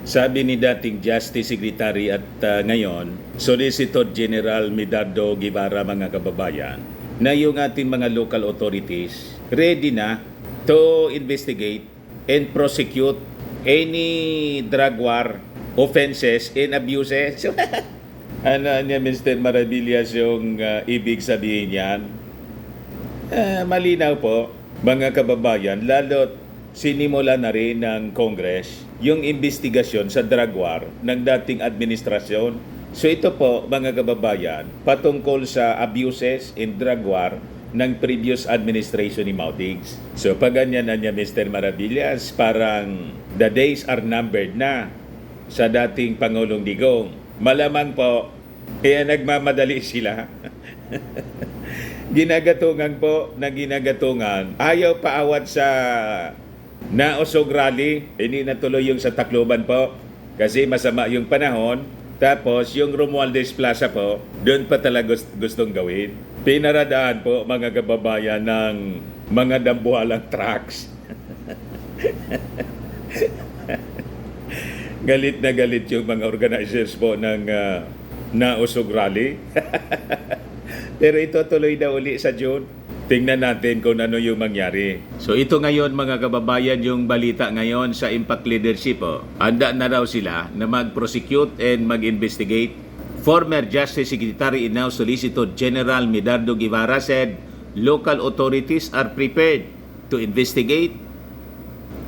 Sabi ni dating Justice Secretary at ngayon, Solicitor General Medardo Guevara, mga kababayan, na yung ating mga local authorities ready na to investigate and prosecute any drug war offenses and abuses. Ano niya, Mr. Maravillas, yung ibig sabihin niyan? Malinaw po, mga kababayan, lalo't sinimula na rin ng Congress yung investigasyon sa drug war ng dating administrasyon. So ito po, mga kababayan, patungkol sa abuses in drug war ng previous administration ni Mau Diggs. So pag ganyan na niya, Mr. Maravillas, parang the days are numbered na sa dating Pangulong Digong. Malamang po, kaya nagmamadali sila. Ginagatungan po na ginagatungan. Ayaw paawat sa nausog rally. Hindi natuloy yung sa Tacloban po kasi masama yung panahon. Tapos yung Romualdez Plaza po, doon pa talaga gustong gawin. Pinaradaan po, mga kababayan, ng mga dambuhalang trucks. Galit na galit yung mga organizers po ng nausog rally. Pero ito tuloy na uli sa June. Tingnan natin kung ano yung mangyari. So ito ngayon, mga kababayan, yung balita ngayon sa Impact Leadership. Handa na raw sila na mag-prosecute and mag-investigate. Former Justice Secretary and now Solicitor General Medardo Guevara said local authorities are prepared to investigate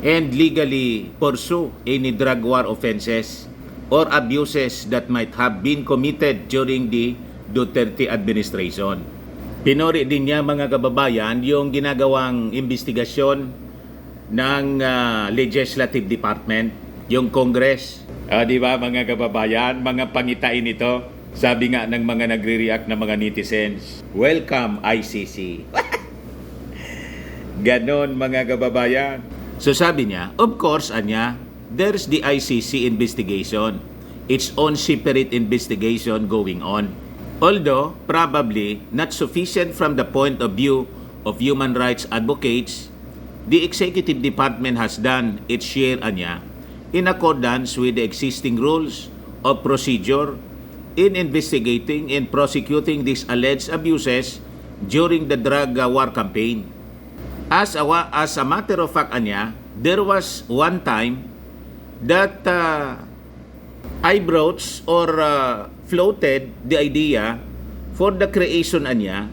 and legally pursue any drug war offenses or abuses that might have been committed during the Duterte administration. Pinori din niya, mga kababayan, yung ginagawang investigasyon ng Legislative Department, yung Congress. Di ba, mga kababayan, mga pangitain ito, sabi nga ng mga nagre-react na mga netizens, welcome ICC. Ganon, mga kababayan. So sabi niya, of course, Anya, there's the ICC investigation. Its own separate investigation going on. Although probably not sufficient from the point of view of human rights advocates, the Executive Department has done its share, Anya, in accordance with the existing rules of procedure in investigating and prosecuting these alleged abuses during the drug war campaign. As a matter of fact, Anya, there was one time that I broached or floated the idea for the creation, Anya,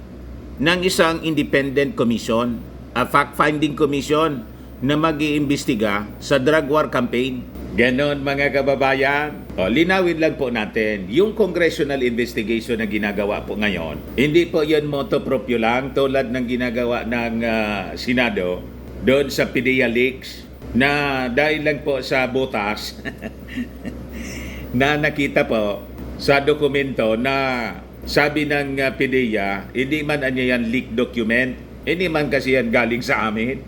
ng isang independent commission, a fact-finding commission na mag-iimbestiga sa drug war campaign. Ganon, mga kababayan. Linawin lang po natin, yung congressional investigation na ginagawa po ngayon, hindi po yun motu proprio lang tulad ng ginagawa ng Senado doon sa PDEA leaks na dahil lang po sa butas na nakita po sa dokumento na sabi ng PDEA, hindi man anya yan leak document, hindi man kasi yan galing sa amin.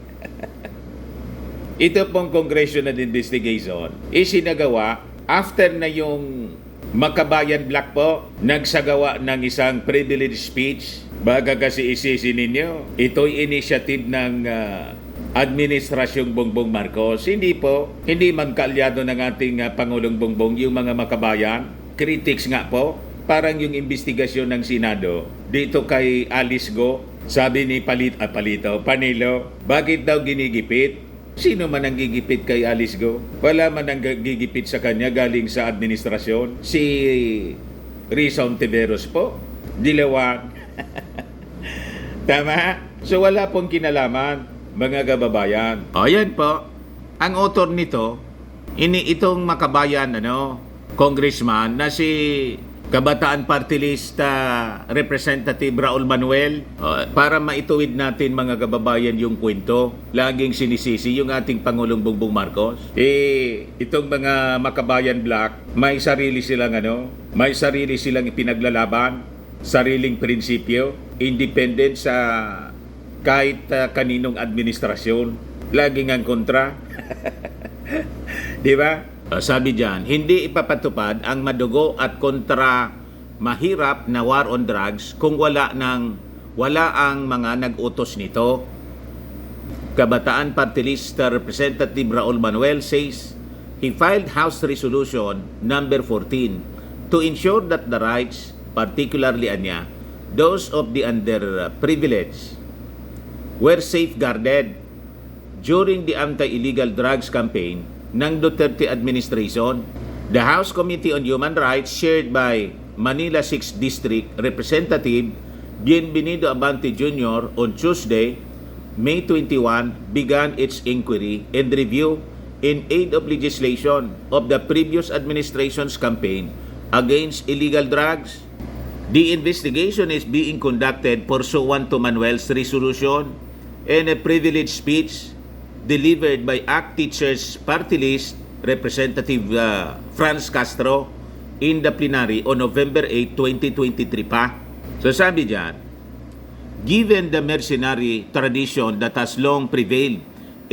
Ito pong congressional investigation isinagawa after na yung Makabayan Black po nagsagawa ng isang privileged speech. Baga kasi isisi ninyo, ito'y initiative ng Administrasyong Bongbong Marcos. Hindi po, hindi man kaalyado ng ating Pangulong Bongbong yung mga makabayan. Critics nga po, parang yung investigasyon ng Senado dito kay Alice Go, sabi ni Panilo, bakit daw ginigipit? Sino man ang gigipit kay Alice Go? Wala man ang gigipit sa kanya galing sa administrasyon. Si Risa Ontiveros po, Dilawan. Tama? So wala pong kinalaman, mga kababayan. Ayan po, ang author nito, itong makabayan, congressman na si Kabataan Party List Representative Raul Manuel. Para maituwid natin, mga kababayan, yung kwento, laging sinisisi yung ating Pangulong Bongbong Marcos. Itong mga Makabayan Black, may sarili silang ipinaglalaban, sariling prinsipyo, independent sa kahit kaninong administrasyon. Laging ang kontra. Di ba? Sabi diyan, hindi ipapatupad ang madugo at kontra mahirap na war on drugs kung wala ang mga nag-utos nito. Kabataan Party List Representative Raul Manuel says he filed House Resolution number 14 to ensure that the rights, particularly anya, those of the underprivileged, were safeguarded during the anti-illegal drugs campaign ng Duterte administration. The House Committee on Human Rights, chaired by Manila 6th District Representative Bienvenido Abante Jr. on Tuesday, May 21, began its inquiry and review in aid of legislation of the previous administration's campaign against illegal drugs. The investigation is being conducted pursuant to Manuel's resolution and a privileged speech delivered by ACT Teachers Party List Representative Franz Castro in the plenary on November 8, 2023 pa. So sabi diyan, given the mercenary tradition that has long prevailed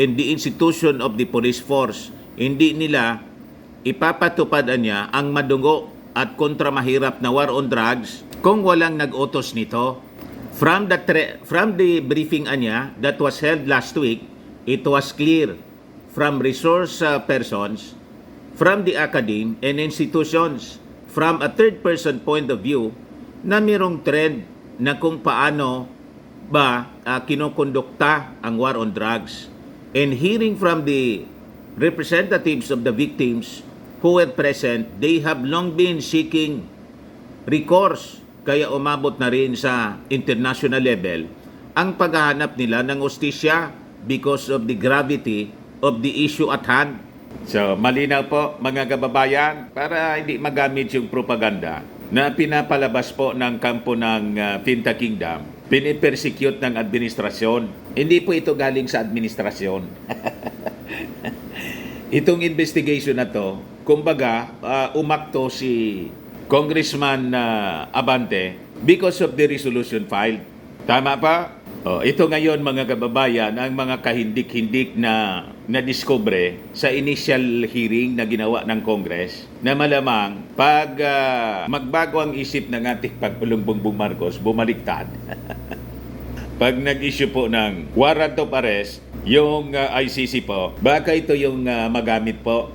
in the institution of the police force, hindi nila ipapatupad niya ang madungo at kontramahirap na war on drugs kung walang nag-utos nito. From the briefing niya that was held last week, it was clear from resource persons, from the academe and institutions, from a third-person point of view, na mayroong trend na kung paano ba kinokondukta ang war on drugs. And hearing from the representatives of the victims who were present, they have long been seeking recourse, kaya umabot na rin sa international level ang paghahanap nila ng hustisya because of the gravity of the issue at hand. So, malinaw po mga kababayan, para hindi magamit yung propaganda na pinapalabas po ng kampo ng Finta Kingdom, pinipersecute ng administrasyon. Hindi po ito galing sa administrasyon. Itong investigation na to, kumbaga, umakto si Congressman Abante because of the resolution filed. Tama pa? Ito ngayon mga kababayan, ang mga kahindik-hindik na nadiskubre sa initial hearing na ginawa ng Congress, na malamang pag magbago ang isip ng ating Pangulong Bongbong Marcos, bumaliktad. Pag nag-issue po ng warrant of arrest, yung ICC po, baka ito yung magamit po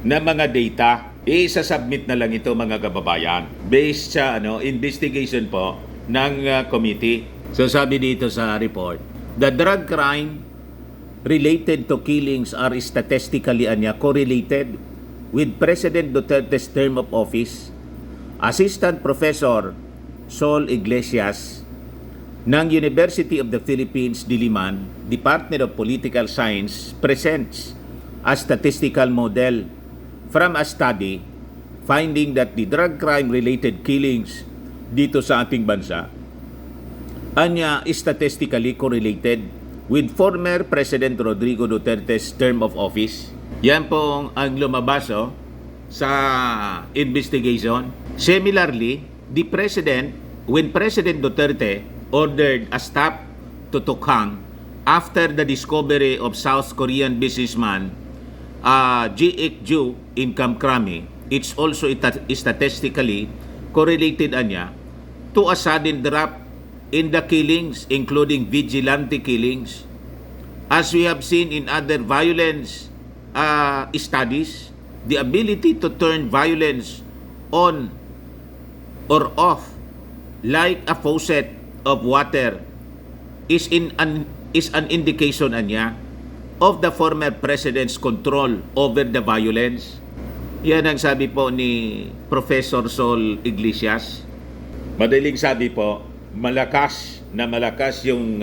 na mga data. Isasubmit na lang ito mga kababayan based sa investigation po ng committee. So sabi dito sa report, the drug crime related to killings are statistically correlated with President Duterte's term of office. Assistant Professor Sol Iglesias ng University of the Philippines, Diliman, Department of Political Science, presents a statistical model from a study finding that the drug crime related killings dito sa ating bansa statistically correlated with former President Rodrigo Duterte's term of office. Yan po ang lumabas sa investigation. Similarly, when President Duterte ordered a stop to Tukhang after the discovery of South Korean businessman G.Ek Ju in Camp Crame, it's also statistically correlated to a sudden drop in the killings, including vigilante killings. As we have seen in other violence studies, the ability to turn violence on or off like a faucet of water is an indication of the former president's control over the violence. Yan ang sabi po ni Professor Sol Iglesias. Madaling sabi po, malakas yung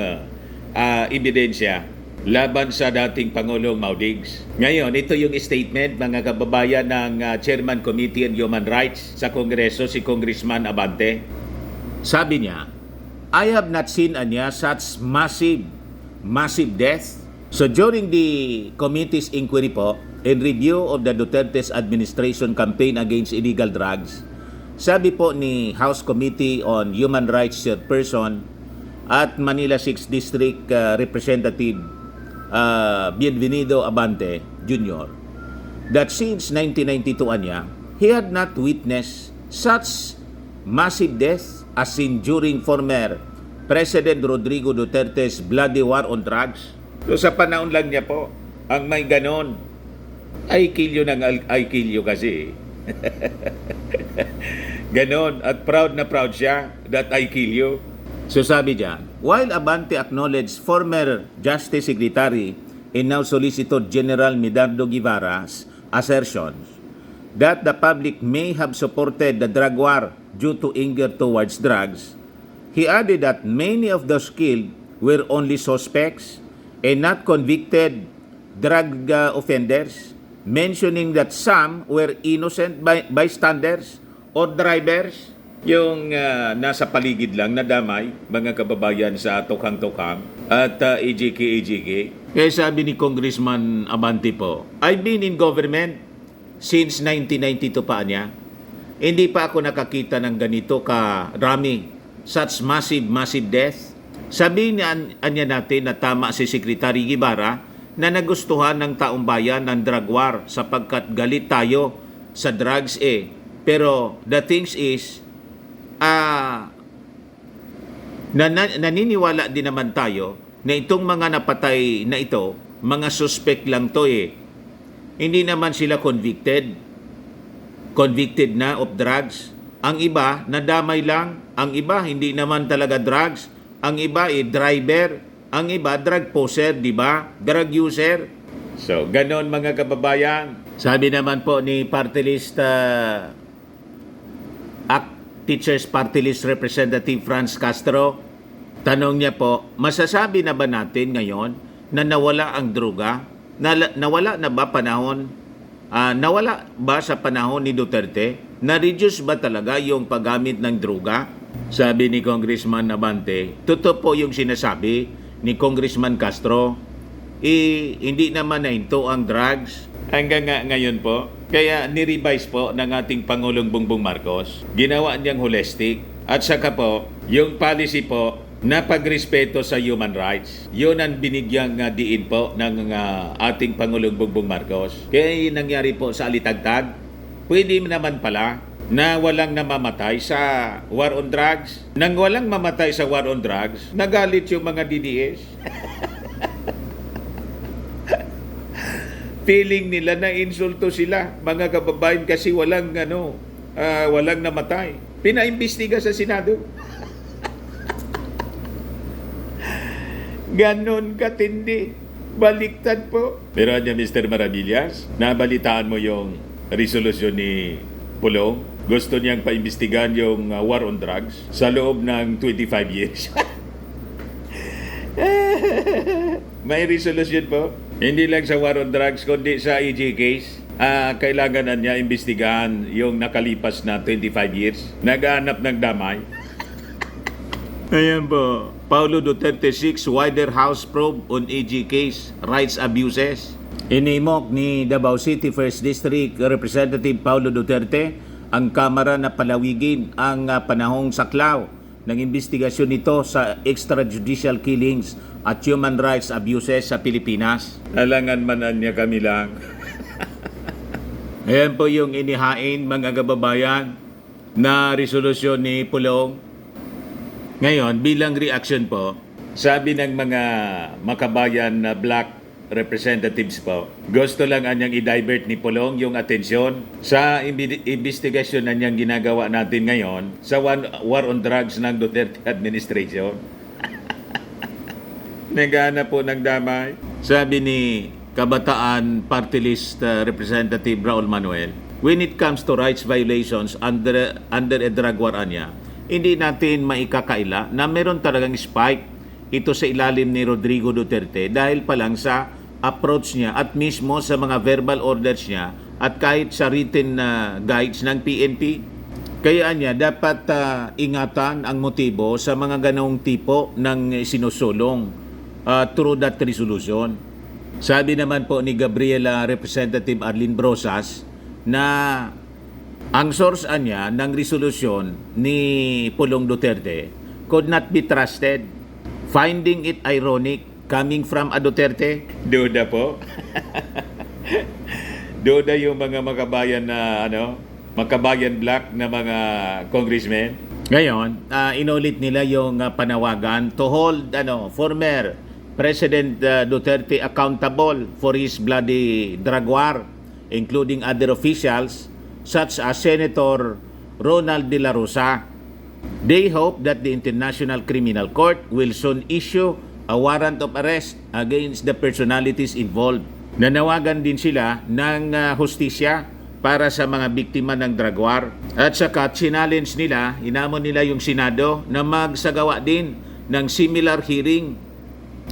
ebidensya laban sa dating Pangulong Maudigs. Ngayon, ito yung statement mga kababayan ng Chairman Committee on Human Rights sa Kongreso, si Congressman Abante. Sabi niya, I have not seen such massive death. So during the committee's inquiry po and review of the Duterte's administration campaign against illegal drugs, sabi po ni House Committee on Human Rights Chairperson at Manila 6th District Representative Bienvenido Abante Jr. that since 1992 he had not witnessed such massive death as seen during former President Rodrigo Duterte's bloody war on drugs. So sa panahon lang niya po ang may ganon I kill you ng I kill you kasi. Ganon. At proud na proud siya that I kill you. So sabi niya, while Abante acknowledged former Justice Secretary and now Solicitor General Medardo Guevara's assertions that the public may have supported the drug war due to anger towards drugs, he added that many of those killed were only suspects and not convicted drug offenders, mentioning that some were innocent bystanders or drivers, yung nasa paligid lang nadamay, mga kababayan sa tukhang-tukhang at EJK. Kaya sabi ni Congressman Abante po, I've been in government since 1992 pa niya. Hindi pa ako nakakita ng ganito karami, such massive death. Sabihin niya natin na tama si Secretary Guevara na nagustuhan ng taong bayan ng drug war sapagkat galit tayo sa drugs Pero the things is, naniniwala din naman tayo na itong mga napatay na ito, mga suspect lang to Hindi naman sila convicted na of drugs. Ang iba, nadamay lang. Ang iba, hindi naman talaga drugs. Ang iba, driver. Ang iba, drug poser, di ba? Drug user. So, ganon mga kababayan. Sabi naman po ni Party List, Teachers Party List Representative Franz Castro, tanong niya po, masasabi na ba natin ngayon na nawala ang droga? Nawala na ba panahon? Nawala ba sa panahon ni Duterte? Na-reduce ba talaga yung paggamit ng droga? Sabi ni Congressman Abante, totoo po yung sinasabi ni Congressman Castro, hindi naman nahinto ang drugs hanggang ngayon po. Kaya ni-revise po ng ating Pangulong Bongbong Marcos. Ginawa niyang holistic at saka po, yung policy po na pagrespeto sa human rights. Yun ang binigyang diin po ng ating Pangulong Bongbong Marcos. Kaya yung nangyari po sa Alitagtag, pwede naman pala na walang namamatay sa war on drugs. Nang walang mamatay sa war on drugs, nagalit yung mga DDS. Feeling nila na insulto sila, mga kababayan, kasi walang namatay. Pinaimbestiga sa Senado. Ganon katindi. Baliktad po. Pero niya, Mr. Maravillas, nabalitaan mo yung resolusyon ni Pulong? Gusto niyang paimbestigahan yung war on drugs sa loob ng 25 years. May resolution po. Hindi lang sa war on drugs, kundi sa EJ case. Kailangan na niya imbestigahan yung nakalipas na 25 years. Naghahanap ng damay. Ayan po. Paulo Duterte 6, wider House probe on EJ case, rights abuses. Inimok ni Davao City 1st District Representative Paulo Duterte ang Kamara na palawigin ang panahong saklaw ng investigasyon nito sa extrajudicial killings at human rights abuses sa Pilipinas. Alangan manan niya kami lang. Ayan po yung inihain, mga kababayan, na resolusyon ni Pulong. Ngayon, bilang reaction po, sabi ng mga makabayan na black representatives po, gusto lang anyang i-divert ni Pulong yung atensyon sa investigasyon na niyang ginagawa natin ngayon sa war on drugs ng Duterte administration. Nagana po ng damay. Sabi ni Kabataan Party List Representative Raul Manuel, when it comes to rights violations under a drug war hindi natin maikakaila na meron talagang spike ito sa ilalim ni Rodrigo Duterte dahil pa lang sa approach niya at mismo sa mga verbal orders niya at kahit sa written guides ng PNP. Kaya niya dapat ingatan ang motibo sa mga ganong tipo ng sinusulong through that resolution. Sabi naman po ni Gabriela Representative Arlene Brosas na ang source niya ng resolusyon ni Pulong Duterte could not be trusted, finding it ironic coming from a Duterte. Duda po. Duda yung mga makabayan na makabayan black na mga congressmen. Ngayon, inulit nila yung panawagan to hold former President Duterte accountable for his bloody drug war including other officials such as Senator Ronald De La Rosa. They hope that the International Criminal Court will soon issue a warrant of arrest against the personalities involved. Nanawagan din sila ng hustisya para sa mga biktima ng drug war. At saka challenge nila, inamon nila yung Senado na magsagawa din ng similar hearing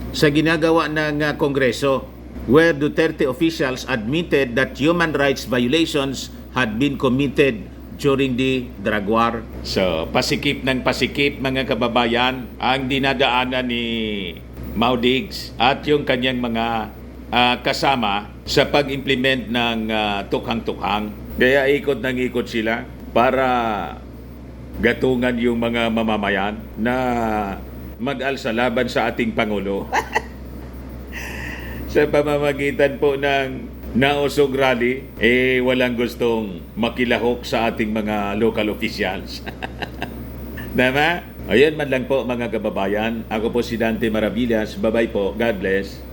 sa ginagawa ng Kongreso, where Duterte officials admitted that human rights violations had been committed during the drug war. So, pasikip ng pasikip mga kababayan ang dinadaanan ni Mau Diggs at yung kanyang mga kasama sa pag-implement ng tukhang-tukhang. Kaya ikot ng ikot sila para gatungan yung mga mamamayan na mag-alsa laban sa ating Pangulo. Sa pamamagitan po ng nausog rally, walang gustong makilahok sa ating mga local officials. Tama? Ayan man lang po mga kababayan. Ako po si Dante Maravillas. Bye-bye po. God bless.